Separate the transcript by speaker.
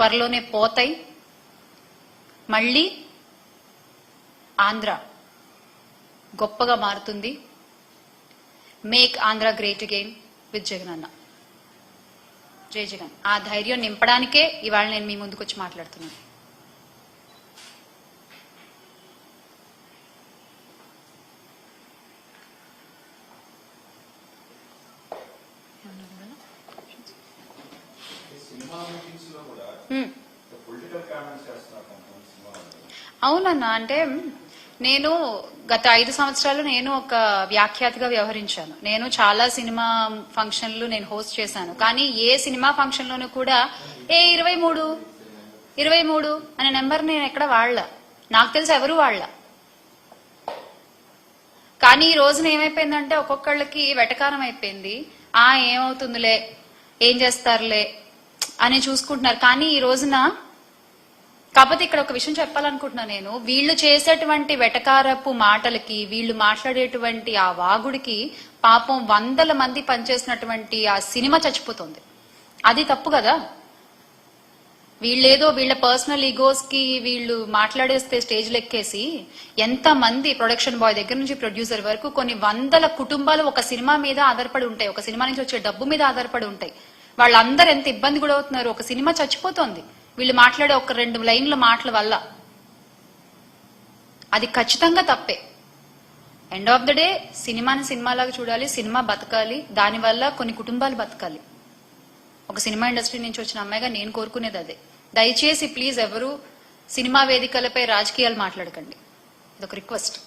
Speaker 1: త్వరలోనే పోతాయి. మళ్ళీ ఆంధ్ర గొప్పగా మారుతుంది. Make Andhra great again with Jagan అన్న. జై జగన్. ఆ ధైర్యం నింపడానికే ఇవాళ నేను మీ ముందుకు వచ్చి మాట్లాడుతున్నాను. అవునన్నా, అంటే నేను గత 5 సంవత్సరాలు నేను ఒక వ్యాఖ్యాతగా వ్యవహరించాను. నేను చాలా సినిమా ఫంక్షన్లు నేను హోస్ట్ చేశాను. కానీ ఏ సినిమా ఫంక్షన్ లోనూ కూడా 23 అనే నెంబర్ నేను ఎక్కడ వాడలా. నాకు తెలిసి ఎవరు వాడలా. కానీ ఈ రోజున ఏమైపోయిందంటే ఒక్కొక్కళ్ళకి వెటకారం అయిపోయింది. ఏమవుతుందిలే, ఏం చేస్తారులే అని చూసుకుంటున్నారు. కానీ ఈ రోజున కాకపోతే ఇక్కడ ఒక విషయం చెప్పాలనుకుంటున్నా నేను. వీళ్ళు చేసేటువంటి వెటకారపు మాటలకి, వీళ్ళు మాట్లాడేటువంటి ఆ వాగుడికి పాపం 100 మంది పనిచేసినటువంటి ఆ సినిమా చచ్చిపోతుంది. అది తప్పు కదా. వీళ్ళేదో వీళ్ళ పర్సనల్ ఈగోస్ కి వీళ్ళు మాట్లాడేస్తే స్టేజ్ లెక్కేసి ఎంత మంది ప్రొడక్షన్ బాయ్ దగ్గర నుంచి ప్రొడ్యూసర్ వరకు కొన్ని 100 కుటుంబాలు ఒక సినిమా మీద ఆధారపడి ఉంటాయి. ఒక సినిమా నుంచి వచ్చే డబ్బు మీద ఆధారపడి ఉంటాయి. వాళ్ళందరూ ఎంత ఇబ్బంది కూడా అవుతున్నారు. ఒక సినిమా చచ్చిపోతోంది వీళ్ళు మాట్లాడే ఒక 2 లైన్ల మాటల వల్ల. అది ఖచ్చితంగా తప్పే. ఎండ్ ఆఫ్ ద డే సినిమాని సినిమాలాగా చూడాలి, సినిమా బతకాలి, దానివల్ల కొన్ని కుటుంబాలు బతకాలి. ఒక సినిమా ఇండస్ట్రీ నుంచి వచ్చిన అమ్మాయిగా నేను కోరుకునేది అదే. దయచేసి ప్లీజ్ ఎవరు సినిమా వేదికలపై రాజకీయాలు మాట్లాడకండి. ఇదొక రిక్వెస్ట్.